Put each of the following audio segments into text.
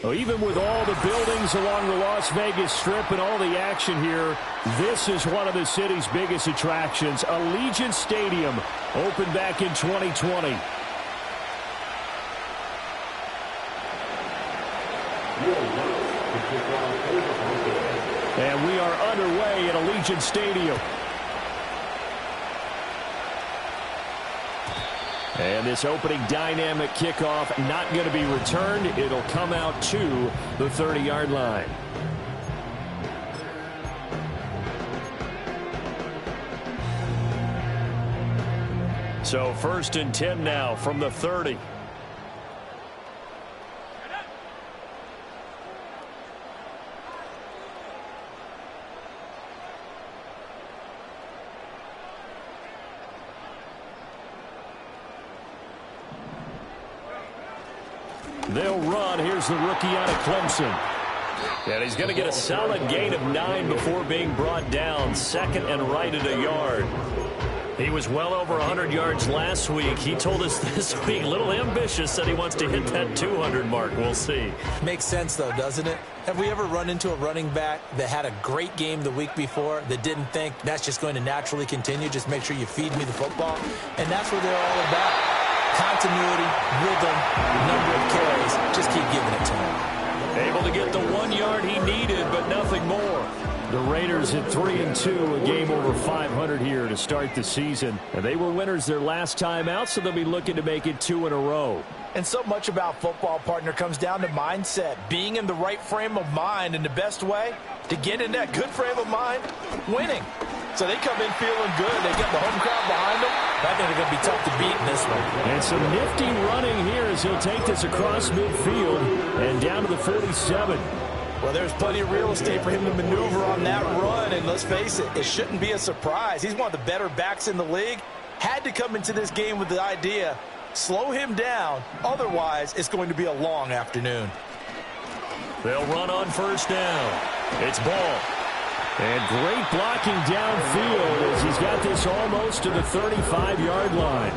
Well, even with all the buildings along the Las Vegas Strip and all the action here, this is one of the city's biggest attractions. Allegiant Stadium opened back in 2020. And we are underway at Allegiant Stadium. And this opening dynamic kickoff not going to be returned. It'll come out to the 30-yard line. So 1st and 10 now from the 30. They'll run. Here's the rookie out of Clemson. And he's going to get a solid gain of 9 before being brought down. 2nd and right at a yard. He was well over 100 yards last week. He told us this week, a little ambitious, said he wants to hit that 200 mark. We'll see. Makes sense, though, doesn't it? Have we ever run into a running back that had a great game the week before that didn't think that's just going to naturally continue? Just make sure you feed me the football. And that's what they're all about. Continuity, rhythm, number of carries. Just keep giving it to him. Able to get the 1 yard he needed, but nothing more. The Raiders at 3-2, a game over 500 here to start the season. And they were winners their last time out, so they'll be looking to make it 2 in a row. And so much about football, partner, comes down to mindset. Being in the right frame of mind, and the best way to get in that good frame of mind, winning. So they come in feeling good. They get the home crowd behind them. I think they're going to be tough to beat in this one. And some nifty running here as he'll take this across midfield and down to the 47. Well, there's plenty of real estate for him to maneuver on that run. And let's face it, it shouldn't be a surprise. He's one of the better backs in the league. Had to come into this game with the idea, slow him down. Otherwise, it's going to be a long afternoon. They'll run on 1st down. It's Ball. And great blocking downfield as he's got this almost to the 35-yard line.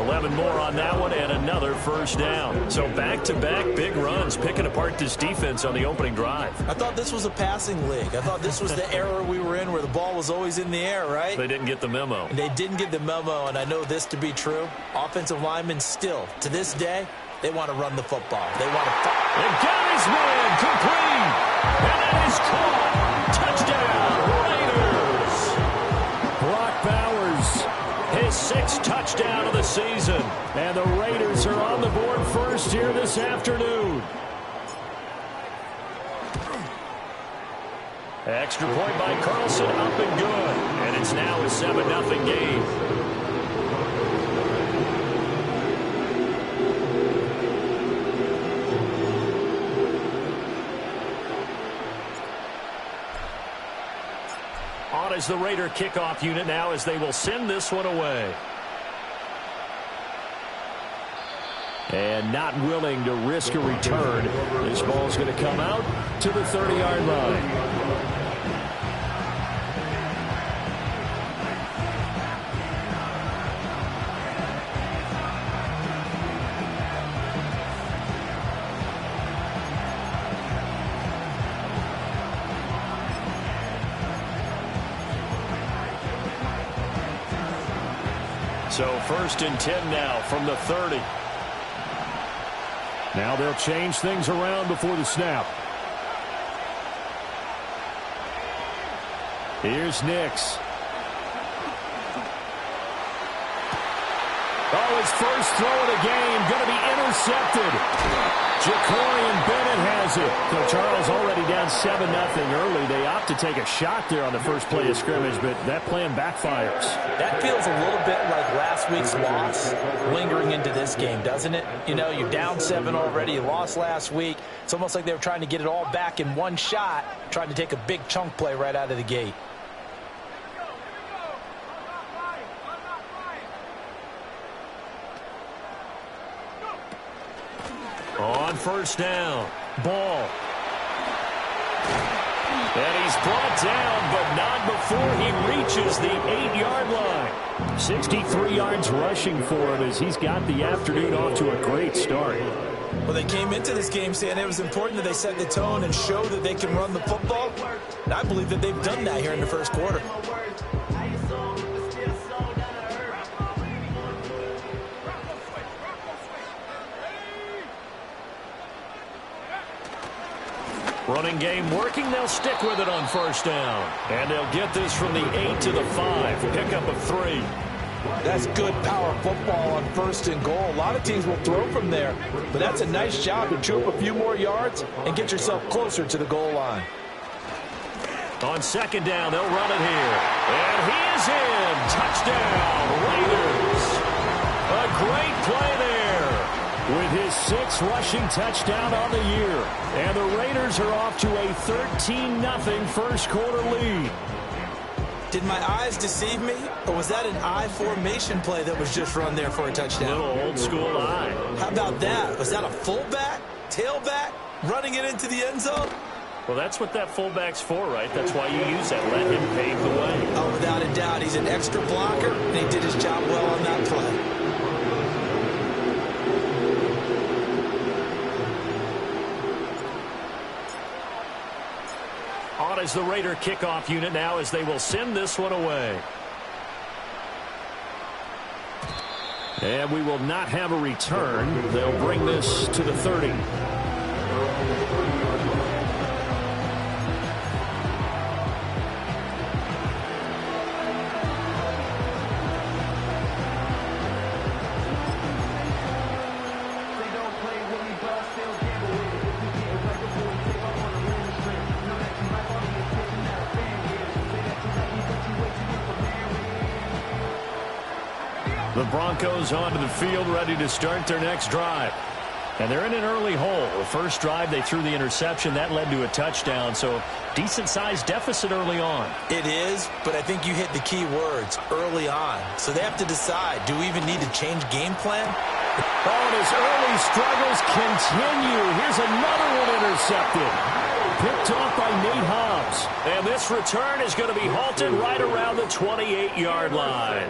11 more on that one and another 1st down. So back-to-back big runs picking apart this defense on the opening drive. I thought this was a passing league. I thought this was the era we were in where the ball was always in the air, right? They didn't get the memo. And they didn't get the memo, and I know this to be true. Offensive linemen still, to this day, they want to run the football. They want to and got his man complete. And that is caught. Touchdown, Raiders. Brock Bowers, his 6th touchdown of the season. And the Raiders are on the board first here this afternoon. Extra point by Carlson, up and good. And it's now a 7-0 game. On is the Raider kickoff unit now as they will send this one away. And not willing to risk a return. This ball's going to come out to the 30-yard line. So 1st and 10 now from the 30. Now they'll change things around before the snap. Here's Nix. Oh, his first throw of the game going to be intercepted. Jacorian Bennett has it. So Charles already down 7-0 early. They opt to take a shot there on the first play of scrimmage, but that plan backfires. That feels a little bit like last week's loss lingering into this game, doesn't it? You know, you're down 7 already. You lost last week. It's almost like they were trying to get it all back in one shot, trying to take a big chunk play right out of the gate. On 1st down, Ball. And he's brought down, but not before he reaches the 8-yard line. 63 yards rushing for him as he's got the afternoon off to a great start. Well, they came into this game saying it was important that they set the tone and show that they can run the football. And I believe that they've done that here in the first quarter. Running game working. They'll stick with it on first down. And they'll get this from the 8 to the 5. Pickup of 3. That's good power football on first and goal. A lot of teams will throw from there, but that's a nice job to chew up a few more yards and get yourself closer to the goal line. On second down, they'll run it here. And he is in. Touchdown, Raiders. A great play there with his 6th rushing touchdown on the year. And the Raiders are off to a 13-0 first quarter lead. Did my eyes deceive me, or was that an I formation play that was just run there for a touchdown? Little old school eye. How about that? Was that a fullback, tailback, running it into the end zone? Well, that's what that fullback's for, right? That's why you use that. Let him pave the way. Oh, without a doubt. He's an extra blocker, and he did his job well on that play. On is the Raider kickoff unit now as they will send this one away. And we will not have a return. They'll bring this to the 30. The Broncos onto the field, ready to start their next drive. And they're in an early hole. The first drive, they threw the interception. That led to a touchdown, so decent-sized deficit early on. It is, but I think you hit the key words, early on. So they have to decide, do we even need to change game plan? Oh, and his early struggles continue. Here's another one intercepted. Picked off by Nate Hobbs. And this return is going to be halted right around the 28-yard line.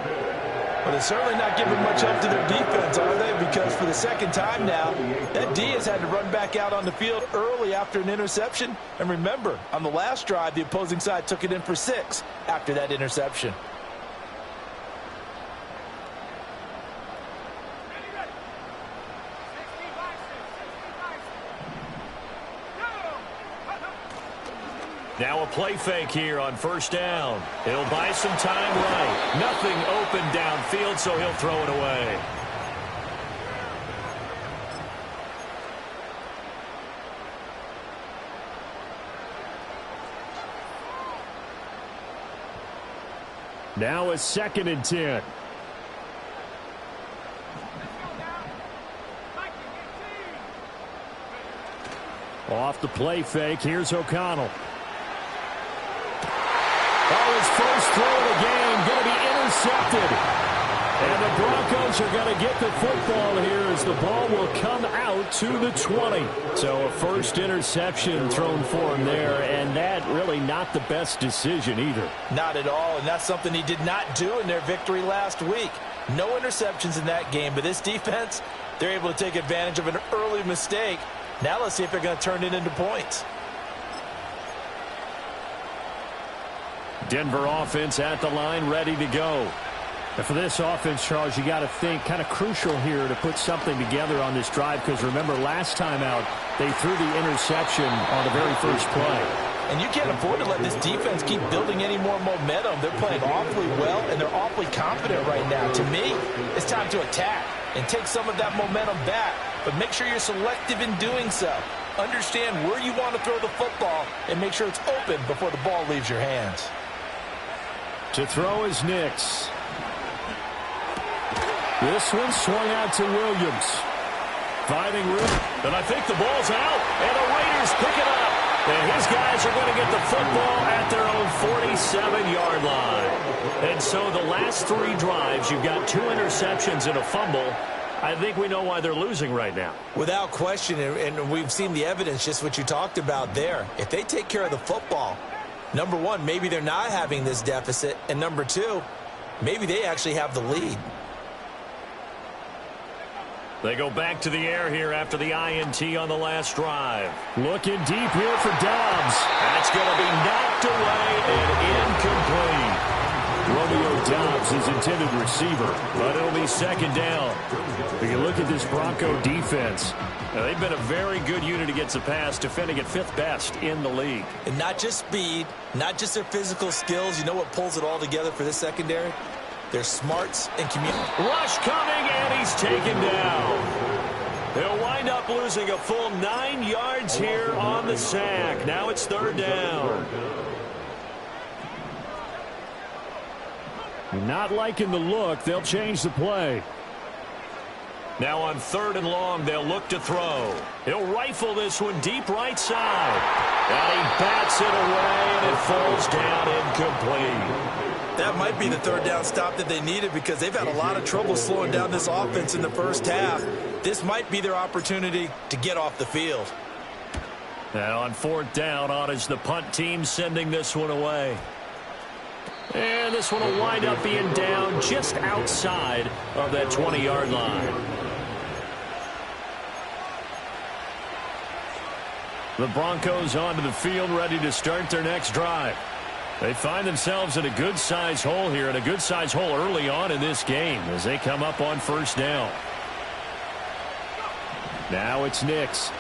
But they're certainly not giving much up to their defense, are they? Because for the second time now, that D has had to run back out on the field early after an interception. And remember, on the last drive, the opposing side took it in for 6 after that interception. Now a play fake here on first down. He'll buy some time right. Nothing open downfield, so he'll throw it away. Now a 2nd and 10. Off the play fake, here's O'Connell. Oh, his first throw of the game going to be intercepted. And the Broncos are going to get the football here as the ball will come out to the 20. So a first interception thrown for him there, and that really not the best decision either. Not at all, and that's something he did not do in their victory last week. No interceptions in that game, but this defense, they're able to take advantage of an early mistake. Now let's see if they're going to turn it into points. Denver offense at the line, ready to go. And for this offense, Charles, you got to think kind of crucial here to put something together on this drive, because remember last time out they threw the interception on the very first play. And you can't afford to let this defense keep building any more momentum. They're playing awfully well, and they're awfully confident right now. To me, it's time to attack and take some of that momentum back, but make sure you're selective in doing so. Understand where you want to throw the football and make sure it's open before the ball leaves your hands. To throw is Nix. This one swung out to Williams. Finding room, and I think the ball's out, and the Raiders pick it up. And his guys are going to get the football at their own 47-yard line. And so the last 3 drives, you've got 2 interceptions and a fumble. I think we know why they're losing right now. Without question, and we've seen the evidence, just what you talked about there. If they take care of the football, number one, maybe they're not having this deficit. And number 2, maybe they actually have the lead. They go back to the air here after the INT on the last drive. Looking deep here for Dobbs. That's going to be knocked away and incomplete. Romeo Dobbs is intended receiver, but it'll be second down. If you look at this Bronco defense, they've been a very good unit against the pass, defending at 5th best in the league. And not just speed, not just their physical skills. You know what pulls it all together for this secondary? Their smarts and community. Rush coming, and he's taken down. They'll wind up losing a full 9 yards here on the sack. Now it's 3rd down. Not liking the look. They'll change the play. Now on 3rd and long, they'll look to throw. He'll rifle this one deep right side. And he bats it away, and it falls down incomplete. That might be the 3rd down stop that they needed because they've had a lot of trouble slowing down this offense in the first half. This might be their opportunity to get off the field. Now on 4th down, on is the punt team sending this one away. And this one will wind up being down just outside of that 20-yard line. The Broncos onto the field, ready to start their next drive. They find themselves in a good-sized hole here, and a good-sized hole early on in this game as they come up on 1st down. Now it's Nix.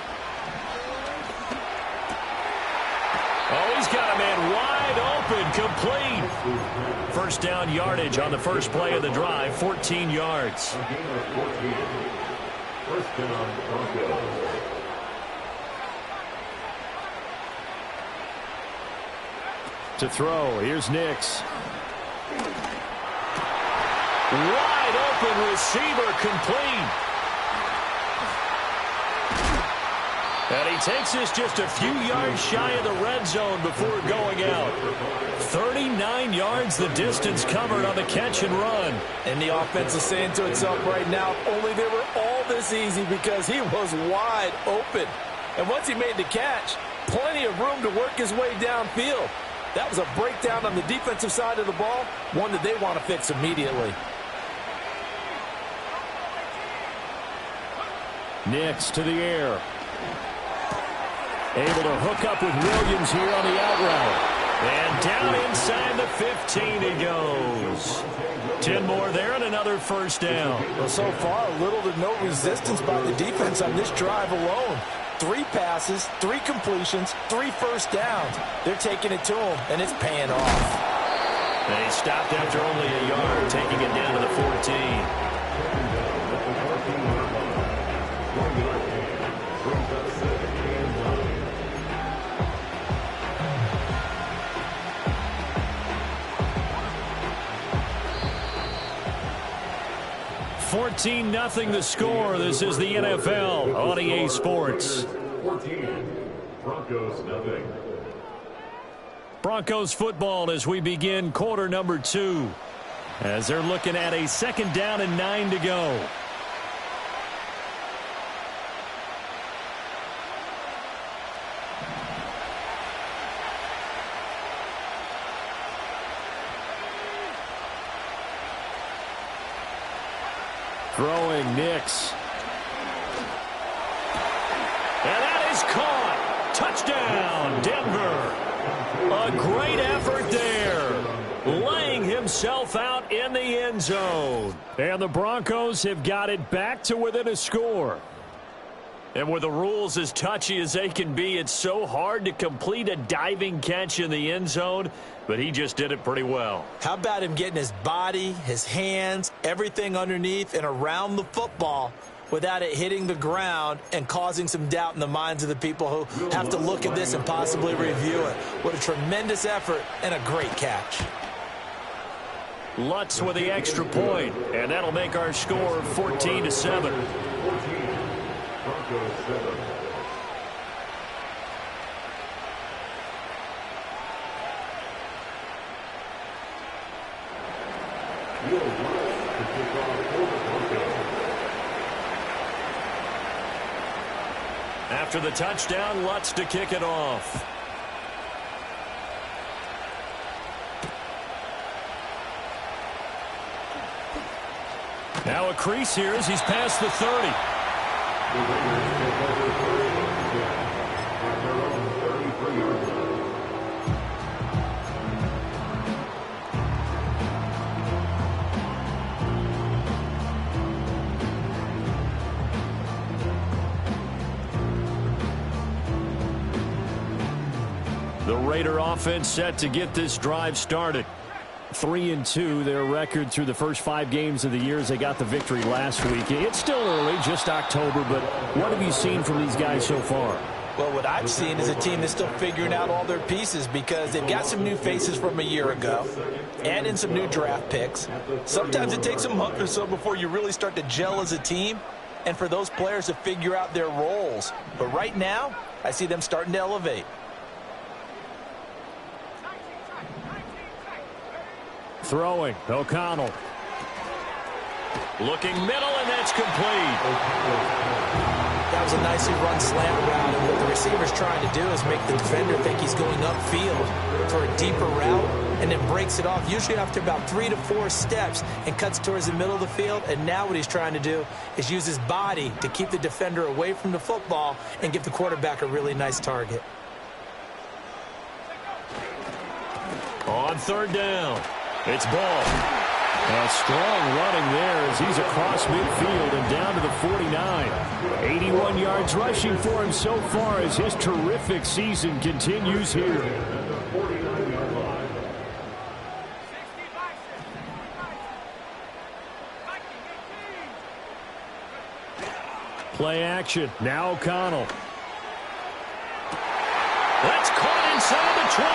Oh, he's got a man wide open, complete. 1st down yardage on the first play of the drive, 14 yards. 1st down, Broncos. To throw, here's Nix. Wide open receiver, complete. And he takes this just a few yards shy of the red zone before going out. 39 yards the distance covered on the catch and run. And the offense is saying to itself right now, only they were all this easy because he was wide open. And once he made the catch, plenty of room to work his way downfield. That was a breakdown on the defensive side of the ball, one that they want to fix immediately. Nix to the air. Able to hook up with Williams here on the out route. And down inside the 15 he goes. 10 more there and another 1st down. Well, so far, little to no resistance by the defense on this drive alone. 3 passes, 3 completions, 3 first downs. They're taking it to him, and it's paying off. They stopped after only a yard, taking it down to the 14. 14-0 the score. This is the NFL on EA Sports. 14, Broncos nothing. Broncos football as we begin quarter number 2. As they're looking at a 2nd down and 9 to go. Throwing Nix. And that is caught. Touchdown, Denver. A great effort there. Laying himself out in the end zone. And the Broncos have got it back to within a score. And with the rules as touchy as they can be, it's so hard to complete a diving catch in the end zone, but he just did it pretty well. How about him getting his body, his hands, everything underneath and around the football without it hitting the ground and causing some doubt in the minds of the people who have to look at this and possibly review it. What a tremendous effort and a great catch. Lutz with the extra point, and that'll make our score 14-7. Broncos 7. After the touchdown, Lutz to kick it off. Now a crease here as he's past the 30. The Raider offense set to get this drive started. 3-2, their record through the first 5 games of the year as they got the victory last week. It's still early, just October, but what have you seen from these guys so far? Well, what I've seen is a team that's still figuring out all their pieces because they've got some new faces from a year ago and in some new draft picks. Sometimes it takes a month or so before you really start to gel as a team and for those players to figure out their roles. But right now, I see them starting to elevate. Throwing, O'Connell. Looking middle, and that's complete. That was a nicely run slant route, and what the receiver's trying to do is make the defender think he's going upfield for a deeper route, and then breaks it off, usually after about 3 to 4 steps, and cuts towards the middle of the field. And now what he's trying to do is use his body to keep the defender away from the football and give the quarterback a really nice target. On third down, it's Ball. A strong running there as he's across midfield and down to the 49. 81 yards rushing for him so far as his terrific season continues here. Play action. Now O'Connell. That's caught inside the 20.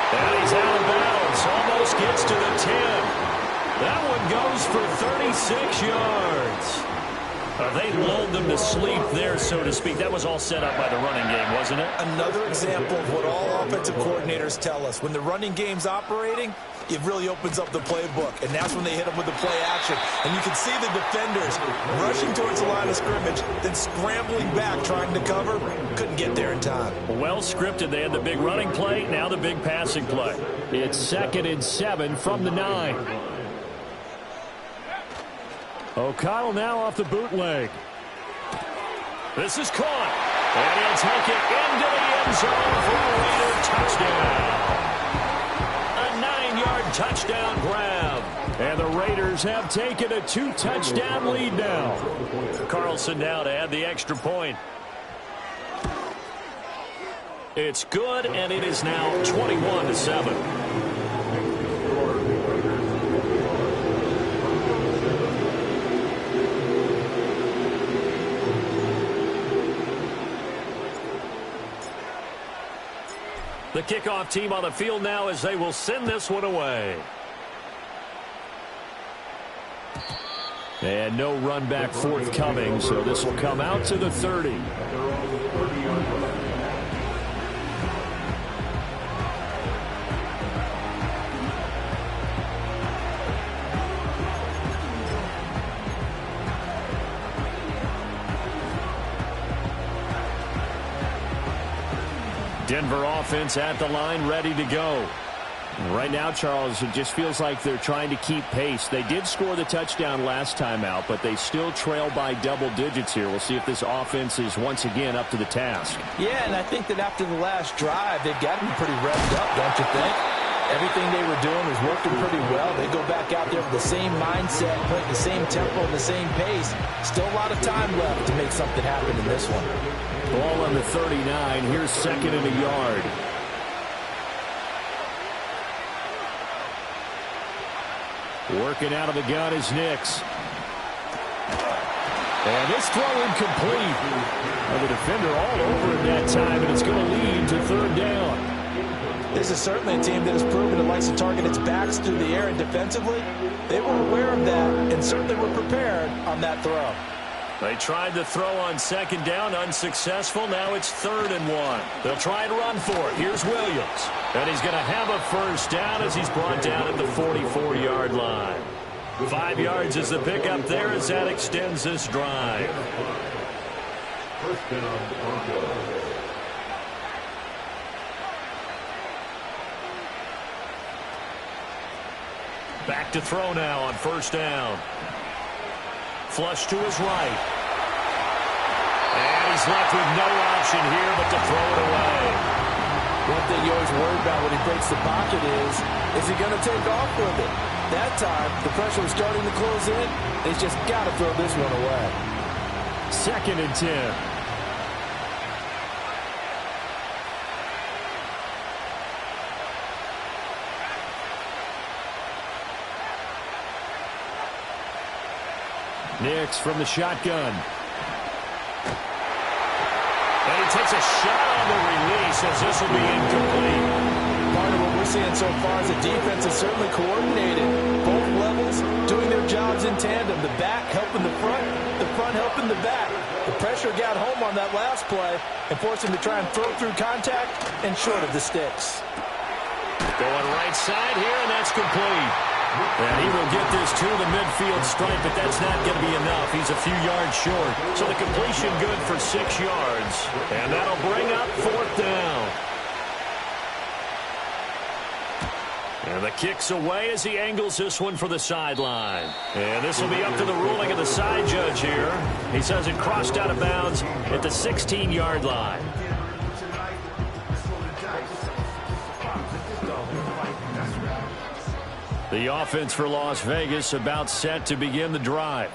And he's out of bounds. Almost gets to the 10. That one goes for 36 yards. They lulled them to sleep there, so to speak. That was all set up by the running game, wasn't it? Another example of what all offensive coordinators tell us. When the running game's operating, it really opens up the playbook. And that's when they hit them with the play action. And you can see the defenders rushing towards the line of scrimmage, then scrambling back, trying to cover. Couldn't get there in time. Well scripted. They had the big running play, now the big passing play. It's 2nd and 7 from the 9. O'Connell now off the bootleg. This is caught. And he'll take it into the end zone for a Raider touchdown. A 9-yard touchdown grab. And the Raiders have taken a 2-touchdown lead now. Carlson now to add the extra point. It's good, and it is now 21-7. The kickoff team on the field now as they will send this one away. And no run back forthcoming, so this will come out to the 30. Denver offense at the line, ready to go. Right now, Charles, it just feels like they're trying to keep pace. They did score the touchdown last time out, but they still trail by double digits here. We'll see if this offense is once again up to the task. Yeah, and I think that after the last drive, they've got to be pretty revved up, don't you think? Everything they were doing was working pretty well. They go back out there with the same mindset, putting the same tempo and the same pace. Still a lot of time left to make something happen in this one. Ball on the 39. Here's 2nd and a yard. Working out of the gun is Nix. And this throw incomplete. Well, the defender all over it that time, and it's going to lead to 3rd down. This is certainly a team that has proven it likes to target its backs through the air, and defensively, they were aware of that and certainly were prepared on that throw. They tried to throw on 2nd down, unsuccessful. Now it's 3rd and 1. They'll try and run for it. Here's Williams. And he's going to have a 1st down as he's brought down at the 44-yard line. 5 yards is the pickup there as that extends this drive. Back to throw now on 1st down. flush to his right. And he's left with no option here but to throw it away. One thing you always worry about when he breaks the pocket is he going to take off with it? That time, the pressure was starting to close in. He's just got to throw this one away. 2nd and 10. Nix from the shotgun. And he takes a shot on the release as this will be incomplete. Part of what we're seeing so far is the defense is certainly coordinated. Both levels doing their jobs in tandem. The back helping the front helping the back. The pressure got home on that last play and forced him to try and throw through contact and short of the sticks. Going right side here, and that's complete. And he will get this to the midfield stripe, but that's not going to be enough. He's a few yards short. So the completion good for 6 yards. And that'll bring up 4th down. And the kick's away as he angles this one for the sideline. And this will be up to the ruling of the side judge here. He says it crossed out of bounds at the 16-yard line. The offense for Las Vegas about set to begin the drive.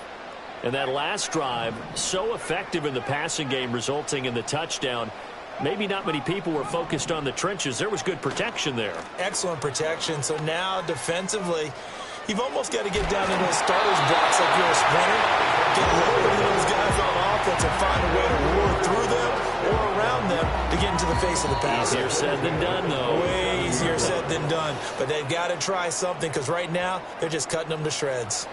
And that last drive, so effective in the passing game, resulting in the touchdown. Maybe not many people were focused on the trenches. There was good protection there. Excellent protection. So now defensively, you've almost got to get down into those starters blocks like you're a sprinter. Get lower to those guys on offense and find a way to roar through them or around them to get into the face of the passer. Easier said than done, though. Way easier said than done. But they've got to try something because right now they're just cutting them to shreds.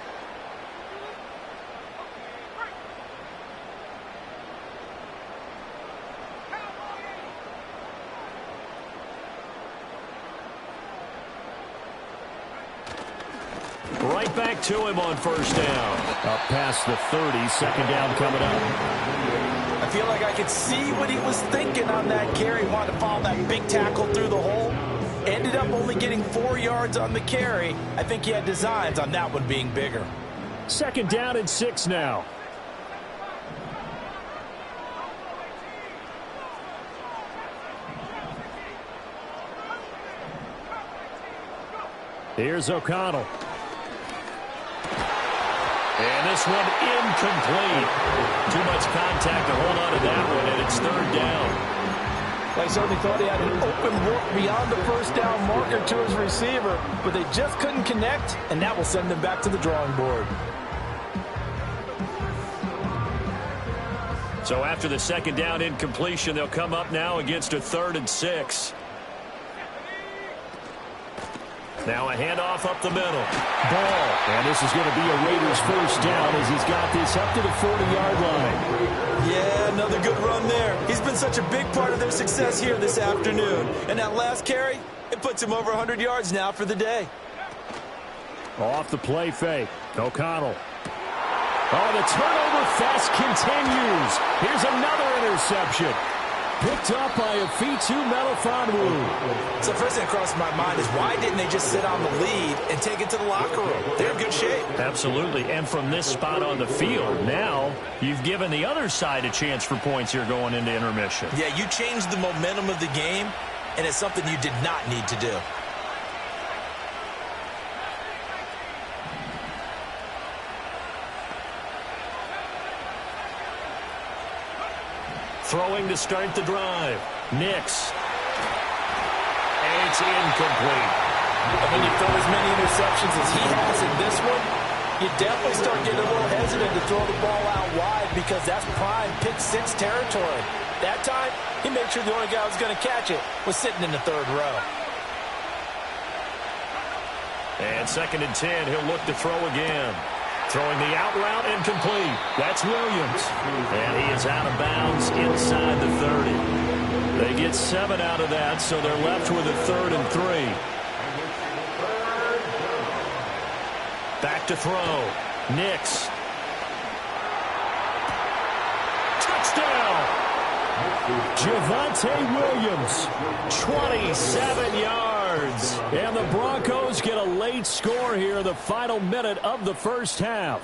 Right back to him on 1st down. Up past the 30, 2nd down coming up. I feel like I could see what he was thinking on that carry. Wanted to follow that big tackle through the hole. Ended up only getting 4 yards on the carry. I think he had designs on that one being bigger. 2nd down and 6 now. Here's O'Connell. And this one incomplete. Too much contact to hold on to that one, and it's 3rd down. They certainly thought he had an open look beyond the 1st down marker to his receiver, but they just couldn't connect, and that will send them back to the drawing board. So after the 2nd down incompletion, they'll come up now against a 3rd and 6. Now a handoff up the middle. Ball. And this is going to be a Raiders 1st down as he's got this up to the 40-yard line. Yeah, another good run there. He's been such a big part of their success here this afternoon. And that last carry, it puts him over 100 yards now for the day. Off the play fake. O'Connell. Oh, the turnover fest continues. Here's another interception. Picked up by Afitu Melifonwu. So first thing that crossed my mind is why didn't they just sit on the lead and take it to the locker room? They're in good shape. Absolutely. And from this spot on the field, now you've given the other side a chance for points here going into intermission. Yeah, you changed the momentum of the game, and it's something you did not need to do. Throwing to start the drive. Nix. And it's incomplete. And when you throw as many interceptions as he has in this one, you definitely start getting a little hesitant to throw the ball out wide because that's prime pick 6 territory. That time, he made sure the only guy who was going to catch it was sitting in the 3rd row. And 2nd and 10, he'll look to throw again. Throwing the out route incomplete. That's Williams. And he is out of bounds inside the 30. They get 7 out of that, so they're left with a 3rd and 3. Back to throw. Nix. Touchdown! Javonte Williams, 27 yards. And the Broncos get a late score here, the final minute of the 1st half.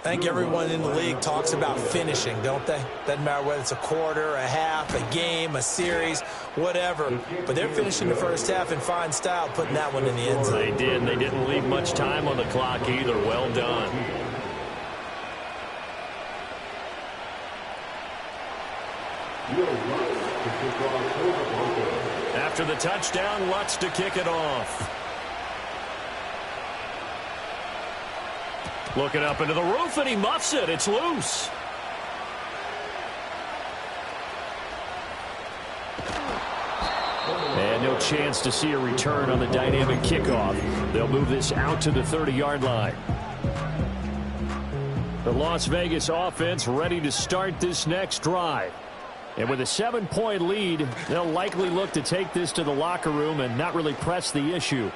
I think everyone in the league talks about finishing, don't they? Doesn't matter whether it's a quarter, a half, a game, a series, whatever. But they're finishing the first half in fine style, putting that one in the end zone. They did. They didn't leave much time on the clock either. Well done. After the touchdown, Lutz to kick it off. Looking up into the roof, and he muffs it. It's loose. And no chance to see a return on the dynamic kickoff. They'll move this out to the 30-yard line. The Las Vegas offense ready to start this next drive. And with a 7-point lead, they'll likely look to take this to the locker room and not really press the issue.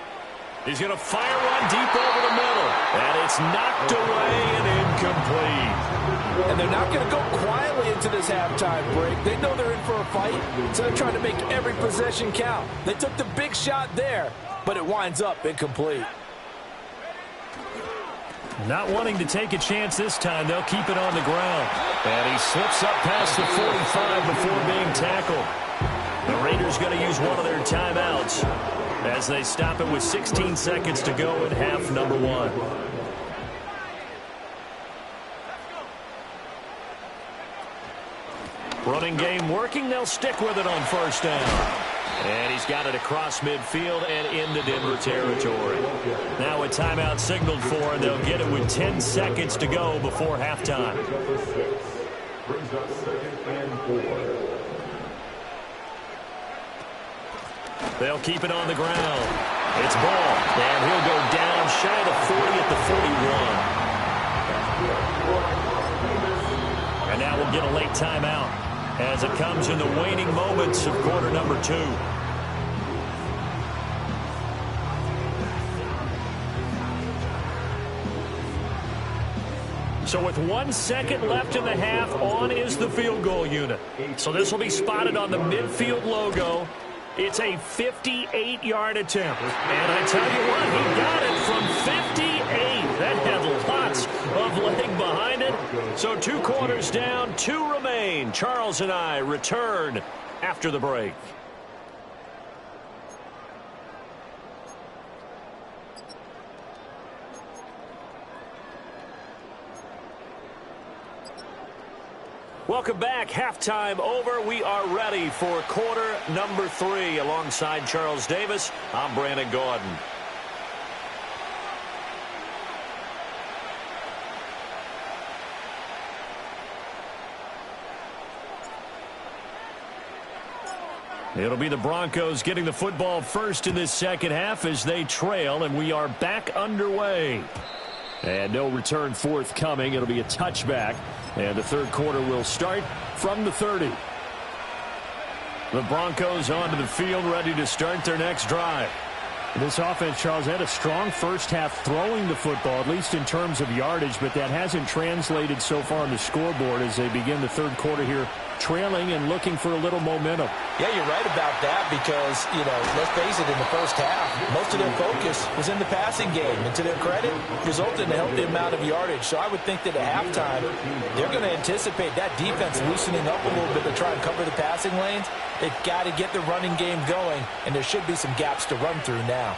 He's going to fire one deep over the middle. And it's knocked away and incomplete. And they're not going to go quietly into this halftime break. They know they're in for a fight, so they're trying to make every possession count. They took the big shot there, but it winds up incomplete. Not wanting to take a chance this time, they'll keep it on the ground. And he slips up past the 45 before being tackled. The Raiders going to use one of their timeouts as they stop it with 16 seconds to go in half number one. Running game working. They'll stick with it on first down. And he's got it across midfield and into Denver territory. Now a timeout signaled for, and they'll get it with 10 seconds to go before halftime. They'll keep it on the ground. It's Ball, and he'll go down shy of the 40 at the 41. And now we'll get a late timeout as it comes in the waning moments of quarter number 2. So with 1 second left in the half, on is the field goal unit. So this will be spotted on the midfield logo. It's a 58-yard attempt. And I tell you what, he got it from 58. That had lots of leg behind it. So 2 quarters down, 2 remain. Charles and I return after the break. Welcome back. Halftime over. We are ready for quarter number 3. Alongside Charles Davis, I'm Brandon Gordon. It'll be the Broncos getting the football first in this second half as they trail, and we are back underway. And no return forthcoming. It'll be a touchback. And the third quarter will start from the 30. The Broncos onto the field, ready to start their next drive. This offense, Charles, had a strong first half throwing the football, at least in terms of yardage, but that hasn't translated so far on the scoreboard as they begin the third quarter here, trailing and looking for a little momentum. Yeah, you're right about that because, let's face it, in the first half, most of their focus was in the passing game. And to their credit, resulted in a healthy amount of yardage. So I would think that at halftime, they're going to anticipate that defense loosening up a little bit to try and cover the passing lanes. They've got to get the running game going, and there should be some gaps to run through now.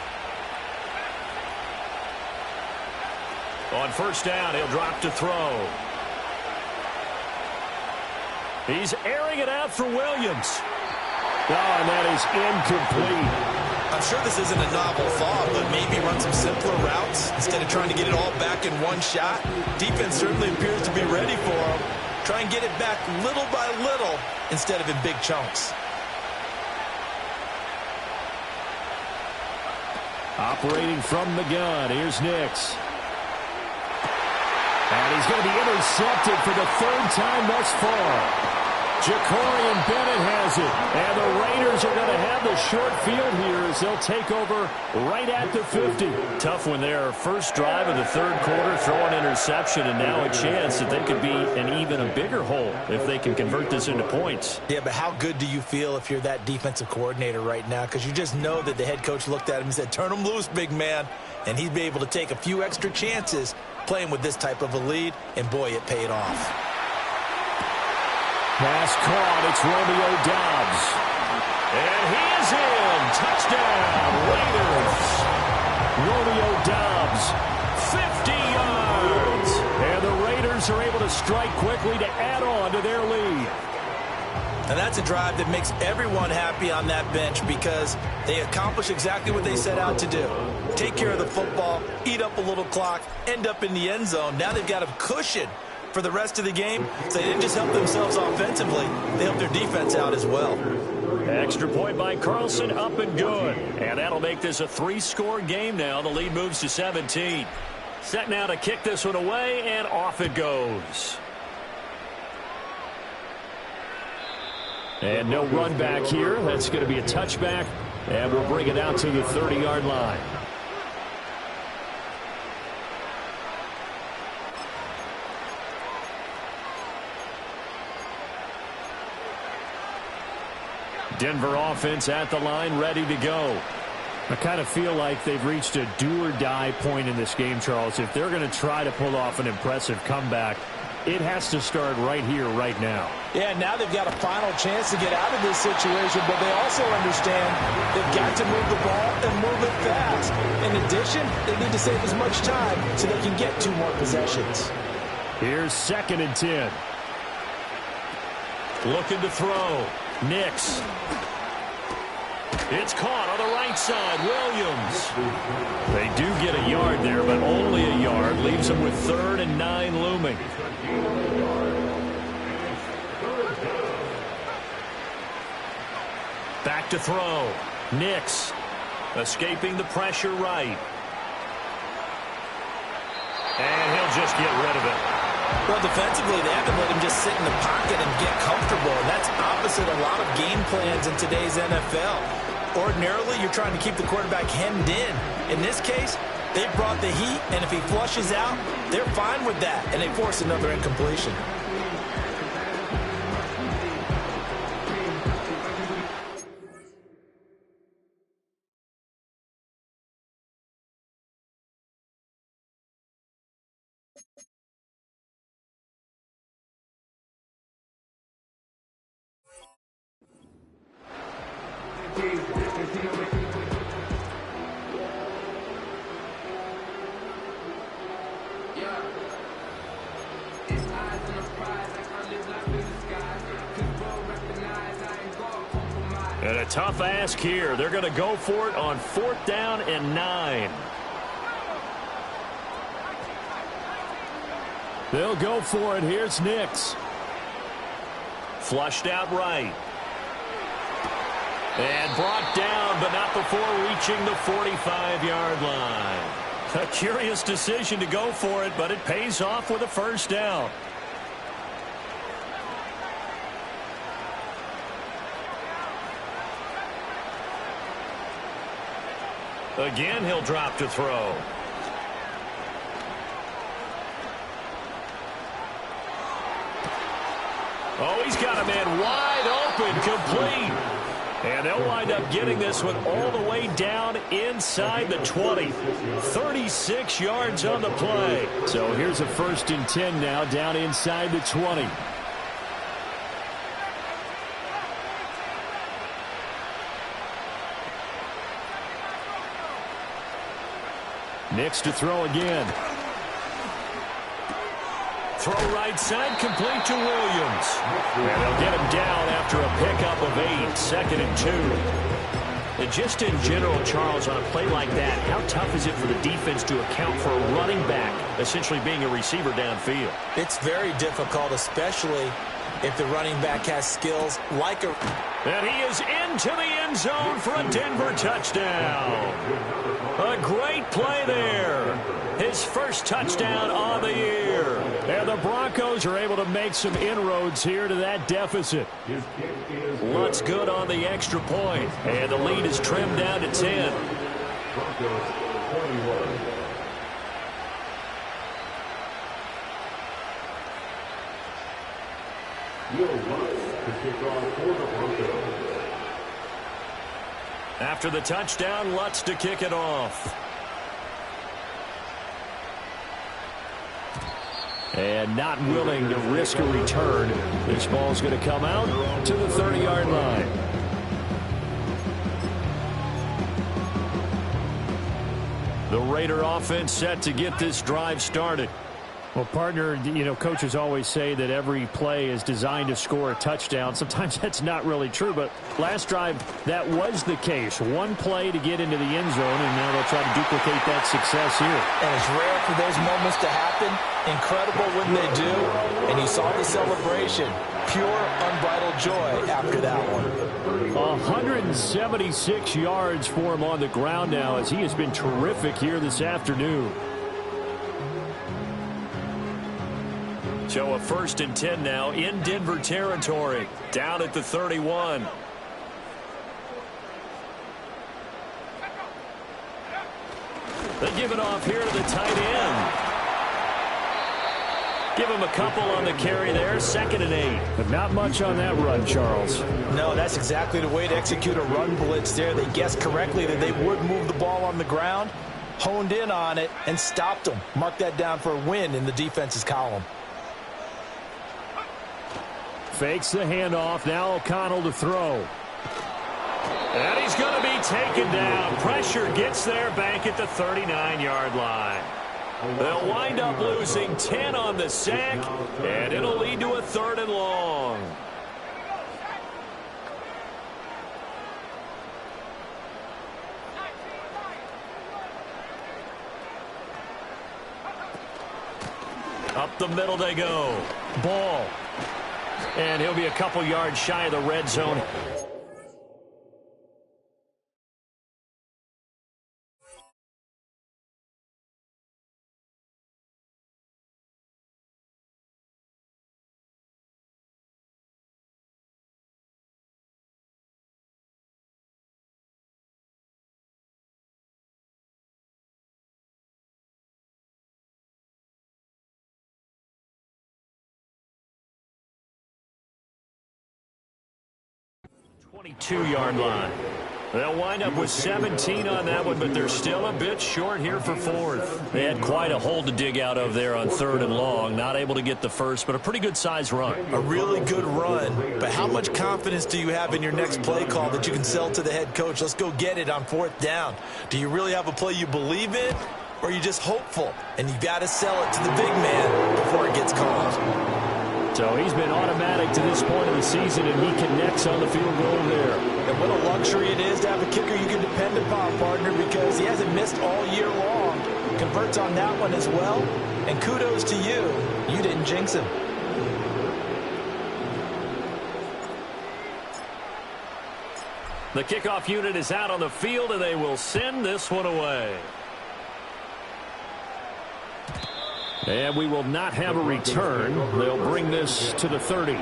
On first down, he'll drop to throw. He's airing it out for Williams. Oh, and that is incomplete. I'm sure this isn't a novel thought, but maybe run some simpler routes instead of trying to get it all back in one shot. Defense certainly appears to be ready for him. Try and get it back little by little instead of in big chunks. Operating from the gun, here's Nix. And he's going to be intercepted for the 3rd time thus far. Jacorian Bennett has it. And the Raiders are going to have the short field here as they'll take over right at the 50. Tough one there. First drive of the third quarter, throw an interception, and now a chance that they could be in even a bigger hole if they can convert this into points. Yeah, but how good do you feel if you're that defensive coordinator right now? Because you just know that the head coach looked at him and said, turn him loose, big man. And he'd be able to take a few extra chances playing with this type of a lead, and boy, it paid off. Pass caught. It's Romeo Doubs. And he is in. Touchdown, Raiders. Romeo Doubs, 50 yards. And the Raiders are able to strike quickly to add on to their lead. And that's a drive that makes everyone happy on that bench because they accomplish exactly what they set out to do. Take care of the football, eat up a little clock, end up in the end zone. Now they've got a cushion for the rest of the game. So they didn't just help themselves offensively, they helped their defense out as well. Extra point by Carlson, up and good. And that'll make this a 3-score game now. The lead moves to 17. Set now to kick this one away, and off it goes. And no run back here. That's going to be a touchback, and we'll bring it out to the 30-yard line. Denver offense at the line, ready to go. I kind of feel like they've reached a do-or-die point in this game, Charles. If they're going to try to pull off an impressive comeback, it has to start right here, right now. Yeah, now they've got a final chance to get out of this situation, but they also understand they've got to move the ball and move it fast. In addition, they need to save as much time so they can get 2 more possessions. Here's 2nd and 10. Looking to throw. Nix. It's caught on the right side. Williams. They do get a yard there, but only a yard. Leaves them with 3rd and 9 looming. Back to throw. Nix. Escaping the pressure right. And he'll just get rid of it. Well, defensively, they haven't let him just sit in the pocket and get comfortable, and that's opposite a lot of game plans in today's NFL. Ordinarily, you're trying to keep the quarterback hemmed in. In this case, they brought the heat, and if he flushes out, they're fine with that, and they force another incompletion. And a tough ask here. They're going to go for it on 4th down and 9. They'll go for it. Here's Nix. Flushed out right. And brought down, but not before reaching the 45-yard line. A curious decision to go for it, but it pays off with a 1st down. Again, he'll drop to throw. Oh, he's got a man wide open, complete. And they'll wind up getting this one all the way down inside the 20. 36 yards on the play. So here's a 1st and 10 now, down inside the 20. Nix to throw again. Throw right side, complete to Williams. And they'll get him down after a pickup of 8, 2nd and 2. And just in general, Charles, on a play like that, how tough is it for the defense to account for a running back essentially being a receiver downfield? It's very difficult, especially if the running back has skills like a... And he is into the end zone for a Denver touchdown. A great play there. His first touchdown on the year. And the Broncos are able to make some inroads here to that deficit. Lutz good on the extra point. And the lead is trimmed down to 10. After the touchdown, Lutz to kick it off. And not willing to risk a return. This ball's going to come out to the 30-yard line. The Raider offense set to get this drive started. Well, partner, you know, coaches always say that every play is designed to score a touchdown. Sometimes that's not really true, but last drive, that was the case. One play to get into the end zone, and now they'll try to duplicate that success here. And it's rare for those moments to happen. Incredible when they do. And you saw the celebration. Pure, unbridled joy after that one. 176 yards for him on the ground now, as he has been terrific here this afternoon. So a 1st and 10 now in Denver territory, down at the 31. They give it off here to the tight end. Give him a couple on the carry there, 2nd and 8. But not much on that run, Charles. No, that's exactly the way to execute a run blitz there. They guessed correctly that they would move the ball on the ground, honed in on it, and stopped them. Mark that down for a win in the defense's column. Fakes the handoff. Now O'Connell to throw. And he's going to be taken down. Pressure gets there back at the 39-yard line. They'll wind up losing 10 on the sack, and it'll lead to a 3rd and long. Up the middle they go. Ball. And he'll be a couple yards shy of the red zone. Yard line. They'll wind up with 17 on that one, but they're still a bit short here for 4th. They had quite a hole to dig out of there on 3rd and long. Not able to get the first, but a pretty good size run. A really good run, but how much confidence do you have in your next play call that you can sell to the head coach? Let's go get it on 4th down. Do you really have a play you believe in, or are you just hopeful? And you've got to sell it to the big man before it gets called. So he's been automatic to this point of the season, and he connects on the field goal there. And what a luxury it is to have a kicker you can depend upon, partner, because he hasn't missed all year long. Converts on that one as well. And kudos to you. You didn't jinx him. The kickoff unit is out on the field, and they will send this one away. And we will not have a return. They'll bring this to the 30.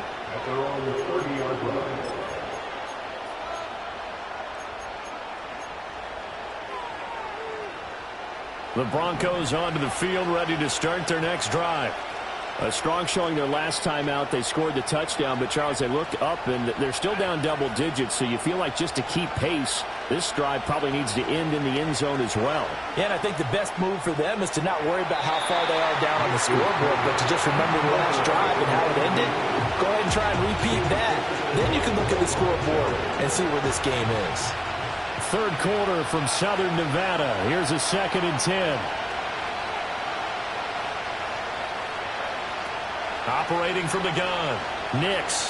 The Broncos onto the field, ready to start their next drive. A strong showing their last time out. They scored the touchdown, but Charles, they looked up, and they're still down double digits, so you feel like just to keep pace, this drive probably needs to end in the end zone as well. Yeah, and I think the best move for them is to not worry about how far they are down on the scoreboard, but to just remember the last drive and how it ended. Go ahead and try and repeat that. Then you can look at the scoreboard and see where this game is. 3rd quarter from Southern Nevada. Here's a 2nd and 10. Operating from the gun. Nix.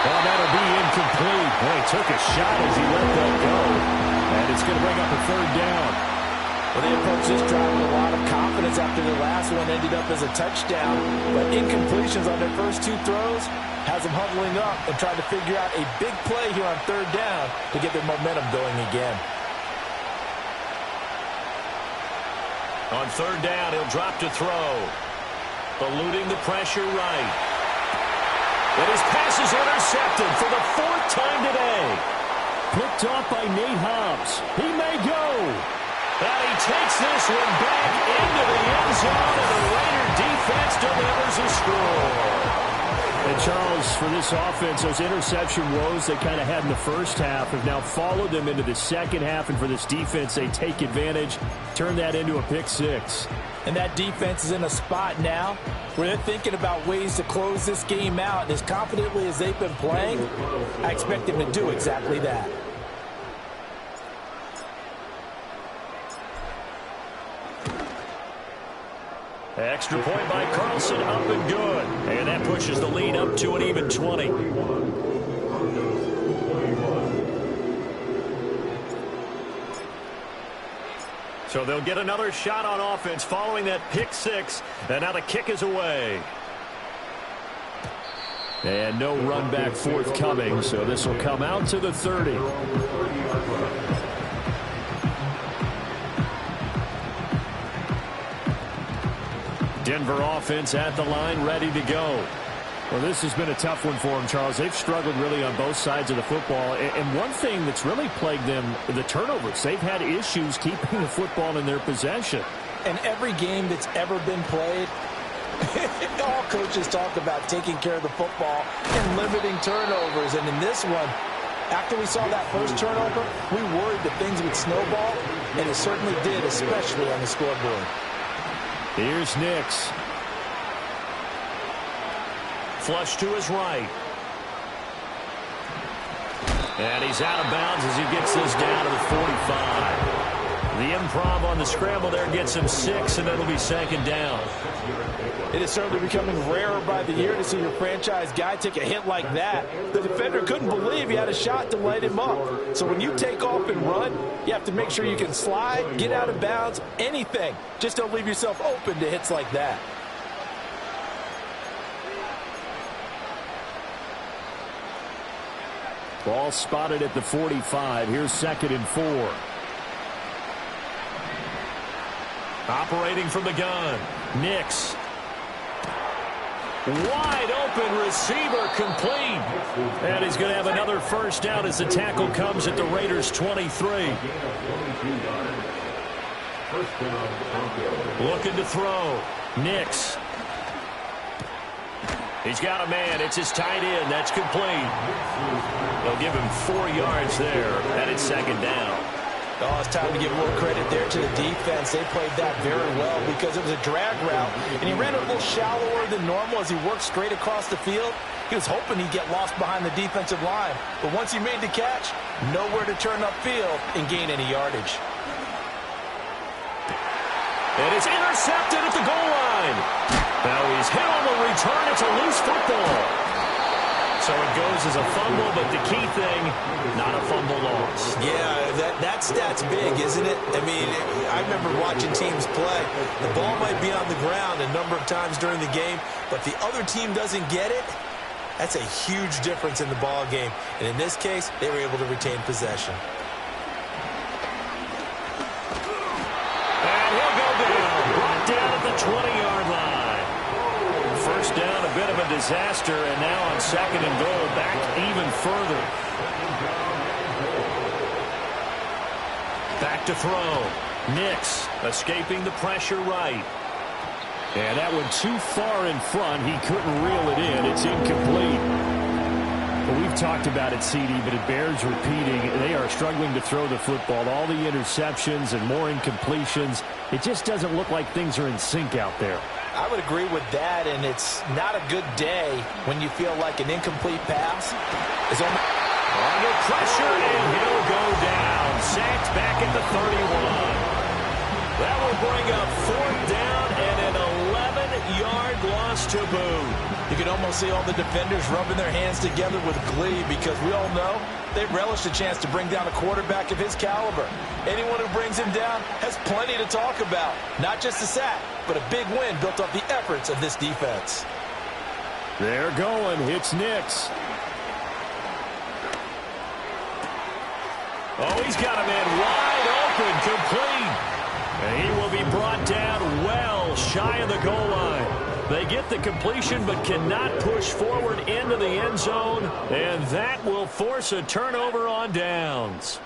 Well, that'll be incomplete. Boy, he took a shot as he let that go. And it's going to bring up a 3rd down. Well, they approached this drive with a lot of confidence after the last one ended up as a touchdown. But incompletions on their first 2 throws has them huddling up and trying to figure out a big play here on 3rd down to get their momentum going again. On 3rd down, he'll drop to throw. Eluding the pressure right. And his pass is intercepted for the 4th time today. Picked off by Nate Hobbs. He may go. And he takes this one back into the end zone, and the Raider defense delivers a score. And Charles, for this offense, those interception woes they kind of had in the first half have now followed them into the second half. And for this defense, they take advantage, turn that into a pick six. And that defense is in a spot now where they're thinking about ways to close this game out. And as confidently as they've been playing, I expect them to do exactly that. Extra point by Carlson, up and good. And that pushes the lead up to an even 20. So they'll get another shot on offense following that pick six. And now the kick is away. And no run back forthcoming, so this will come out to the 30. Denver offense at the line, ready to go. Well, this has been a tough one for them, Charles. They've struggled really on both sides of the football. And one thing that's really plagued them, the turnovers. They've had issues keeping the football in their possession. And every game that's ever been played, all coaches talk about taking care of the football and limiting turnovers. And in this one, after we saw that first turnover, we worried that things would snowball, and it certainly did, especially on the scoreboard. Here's Nix. Flush to his right. And he's out of bounds as he gets this down to the 45. The improv on the scramble there gets him 6, and it'll be second down. It is certainly becoming rarer by the year to see your franchise guy take a hit like that. The defender couldn't believe he had a shot to light him up. So when you take off and run, you have to make sure you can slide, get out of bounds, anything. Just don't leave yourself open to hits like that. Ball spotted at the 45. Here's 2nd and 4. Operating from the gun. Nix. Wide open receiver, complete. And he's going to have another first down as the tackle comes at the Raiders' 23. Looking to throw. Nix. He's got a man. It's his tight end. That's complete. They'll give him 4 yards there. And it's second down. Oh, it's time to give more credit there to the defense. They played that very well because it was a drag route, and he ran a little shallower than normal as he worked straight across the field. He was hoping he'd get lost behind the defensive line, but once he made the catch, nowhere to turn upfield and gain any yardage. It is intercepted at the goal line. Now he's hit on the return. It's a loose football. So it goes as a fumble, but the key thing, not a fumble loss. Yeah, that stat's big, isn't it? I mean, I remember watching teams play. The ball might be on the ground a number of times during the game, but if the other team doesn't get it, that's a huge difference in the ball game. And in this case, they were able to retain possession. And he'll go down. Brought down at the 20-yard line. First down, a bit of a disaster, and now on 2nd and goal, back even further. Back to throw. Nix escaping the pressure right. And that one too far in front. He couldn't reel it in. It's incomplete. Well, we've talked about it, CD, but it bears repeating. They are struggling to throw the football. All the interceptions and more incompletions. It just doesn't look like things are in sync out there. I would agree with that, and it's not a good day when you feel like an incomplete pass is under pressure, and he'll go down. Sacked back at the 31. That will bring up 4th down and an 11-yard loss to boot. You can almost see all the defenders rubbing their hands together with glee because we all know they relish the chance to bring down a quarterback of his caliber. Anyone who brings him down has plenty to talk about. Not just a sack, but a big win built off the efforts of this defense. They're going. It's Nix. Oh, he's got a man wide open, complete. And he will be brought down well shy of the goal line. They get the completion but cannot push forward into the end zone, and that will force a turnover on downs.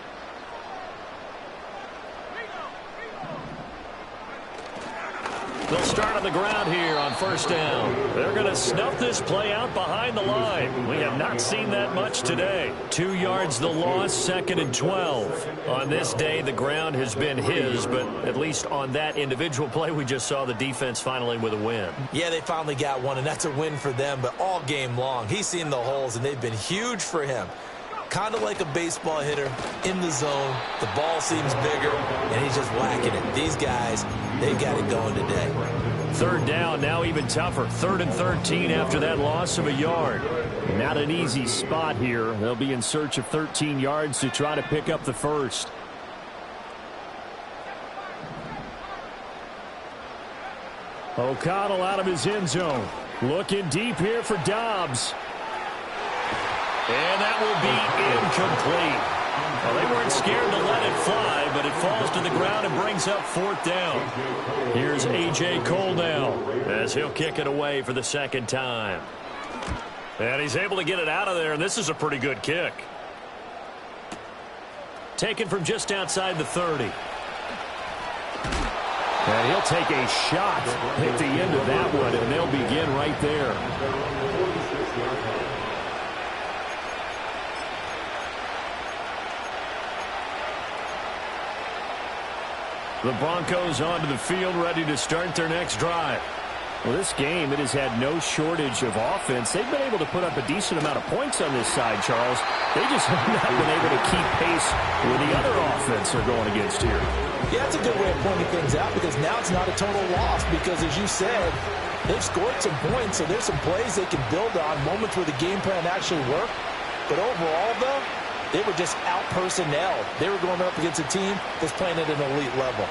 They'll start on the ground here on first down. They're going to snuff this play out behind the line. We have not seen that much today. 2 yards the loss, 2nd and 12. On this day, the ground has been his, but at least on that individual play, we just saw the defense finally with a win. Yeah, they finally got one, and that's a win for them, but all game long, he's seen the holes, and they've been huge for him. Kind of like a baseball hitter in the zone. The ball seems bigger, and he's just whacking it. These guys, they've got it going today. 3rd down, now even tougher. 3rd and 13 after that loss of a yard. Not an easy spot here. They'll be in search of 13 yards to try to pick up the first. O'Connell out of his end zone. Looking deep here for Dobbs. And that will be incomplete. Well, they weren't scared to let it fly, but it falls to the ground and brings up 4th down. Here's A.J. Cole now as he'll kick it away for the 2nd time. And he's able to get it out of there, and this is a pretty good kick. Taken from just outside the 30. And he'll take a shot at the end of that one, and they'll begin right there. The Broncos onto the field, ready to start their next drive. Well, this game, it has had no shortage of offense. They've been able to put up a decent amount of points on this side, Charles. They just have not been able to keep pace with the other offense they're going against here. Yeah, that's a good way of pointing things out, because now it's not a total loss, because as you said, they've scored some points, so there's some plays they can build on, moments where the game plan actually worked. But overall, though, they were just out-personnelled. They were going up against a team that's playing at an elite level.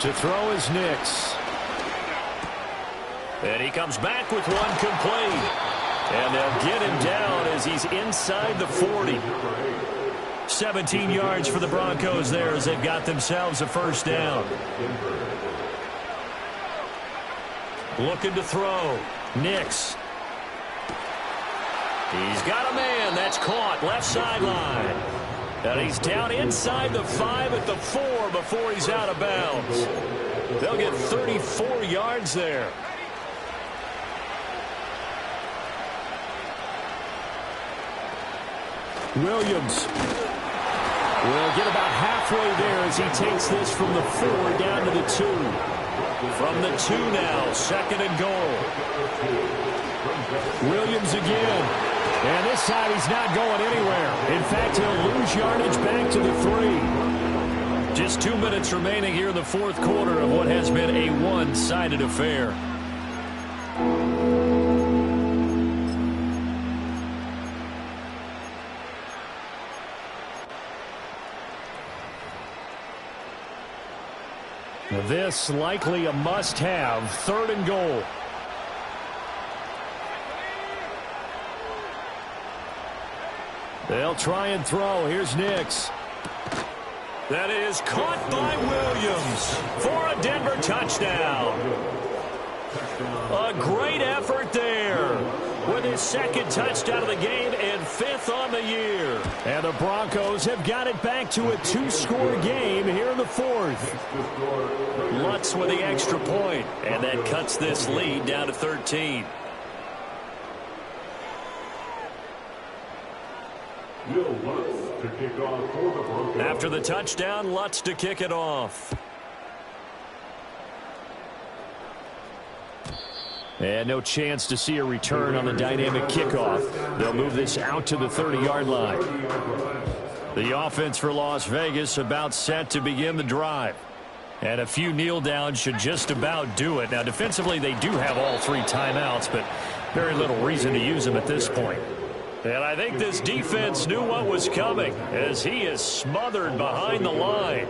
To throw is Nix. And he comes back with one complete. And they'll get him down as he's inside the 40. 17 yards for the Broncos there as they've got themselves a 1st down. Looking to throw. Nix. He's got a man. That's caught. Left sideline. And he's down inside the 5 at the 4 before he's out of bounds. They'll get 34 yards there. Williams will get about halfway there as he takes this from the 4 down to the 2. From the 2 now, 2nd and goal. Williams again. And this time he's not going anywhere. In fact, he'll lose yardage back to the 3. Just 2 minutes remaining here in the 4th quarter of what has been a one-sided affair. This likely a must-have. 3rd and goal. They'll try and throw. Here's Nix. That is caught by Williams for a Denver touchdown. A great effort there with his 2nd touchdown of the game and 5th on the year. And the Broncos have got it back to a 2-score game here in the 4th. Lutz with the extra point, and that cuts this lead down to 13. After the touchdown, Lutz to kick it off. And no chance to see a return on the dynamic kickoff. They'll move this out to the 30-yard line. The offense for Las Vegas about set to begin the drive. And a few kneel downs should just about do it. Now, defensively, they do have all 3 timeouts, but very little reason to use them at this point. And I think this defense knew what was coming as he is smothered behind the line.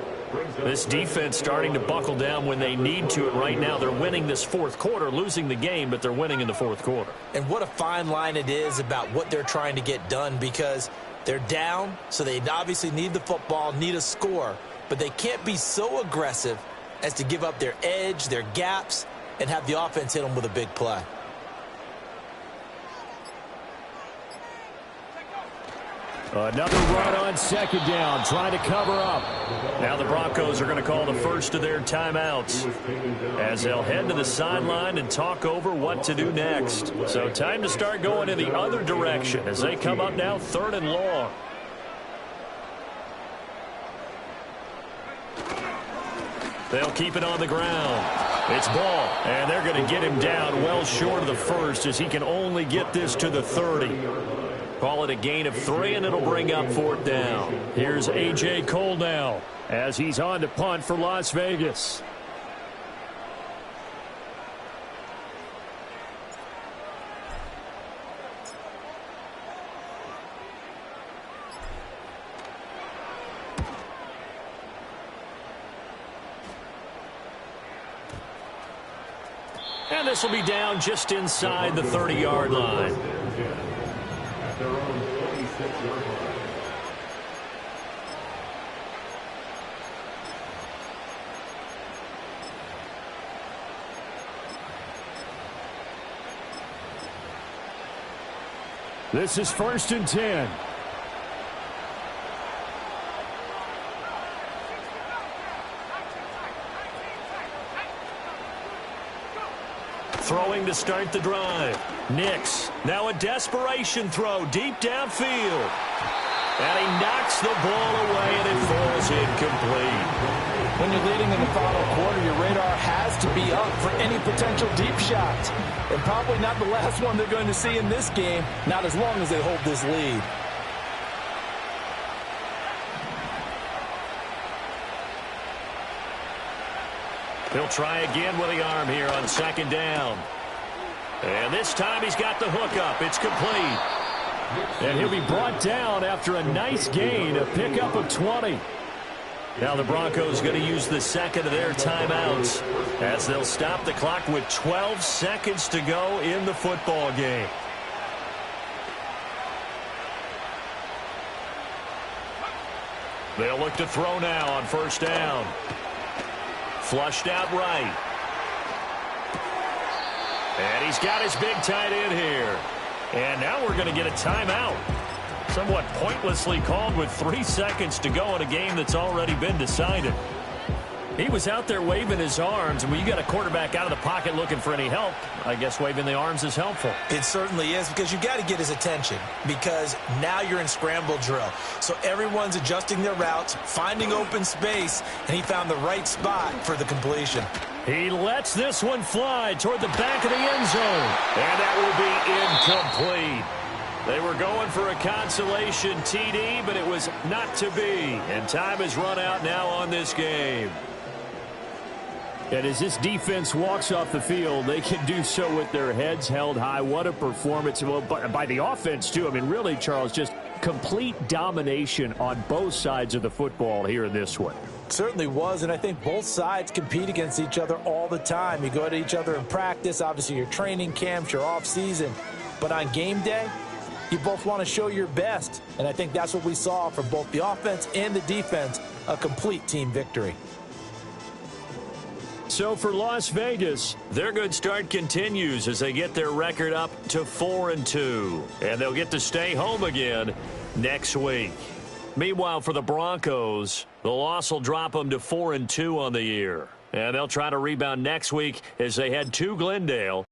This defense starting to buckle down when they need to, and right now they're winning this 4th quarter, losing the game, but they're winning in the 4th quarter. And what a fine line it is about what they're trying to get done, because they're down, so they obviously need the football, need a score, but they can't be so aggressive as to give up their edge, their gaps, and have the offense hit them with a big play. Another run on second down, trying to cover up. Now the Broncos are going to call the first of their timeouts as they'll head to the sideline and talk over what to do next. So time to start going in the other direction as they come up now 3rd and long. They'll keep it on the ground. It's Ball, and they're going to get him down well short of the first as he can only get this to the 30. Call it a gain of 3, and it'll bring up 4th down. Here's A.J. Cole now as he's on to punt for Las Vegas. And this will be down just inside the 30-yard line. This is 1st and 10. Throwing to start the drive. Nix. Now a desperation throw deep downfield. And he knocks the ball away, and it falls incomplete. When you're leading in the final quarter, your radar has to be up for any potential deep shots. And probably not the last one they're going to see in this game, not as long as they hold this lead. He'll try again with the arm here on 2nd down. And this time he's got the hook up. It's complete. And he'll be brought down after a nice gain, a pickup of 20. Now the Broncos going to use the second of their timeouts as they'll stop the clock with 12 seconds to go in the football game. They'll look to throw now on 1st down. Flushed out right. And he's got his big tight end here. And now we're going to get a timeout. Somewhat pointlessly called with 3 seconds to go in a game that's already been decided. He was out there waving his arms, and when you got a quarterback out of the pocket looking for any help, I guess waving the arms is helpful. It certainly is, because you got to get his attention, because now you're in scramble drill. So everyone's adjusting their routes, finding open space, and he found the right spot for the completion. He lets this one fly toward the back of the end zone, and that will be incomplete. They were going for a consolation TD, but it was not to be, and time has run out now on this game. And as this defense walks off the field, they can do so with their heads held high. What a performance by the offense, too. I mean, really, Charles, just complete domination on both sides of the football here in this one. Certainly was, and I think both sides compete against each other all the time. You go at each other in practice, obviously your training camps, your off-season. But on game day, you both want to show your best. And I think that's what we saw from both the offense and the defense, a complete team victory. So for Las Vegas, their good start continues as they get their record up to 4-2. And they'll get to stay home again next week. Meanwhile, for the Broncos, the loss will drop them to 4-2 on the year. And they'll try to rebound next week as they head to Glendale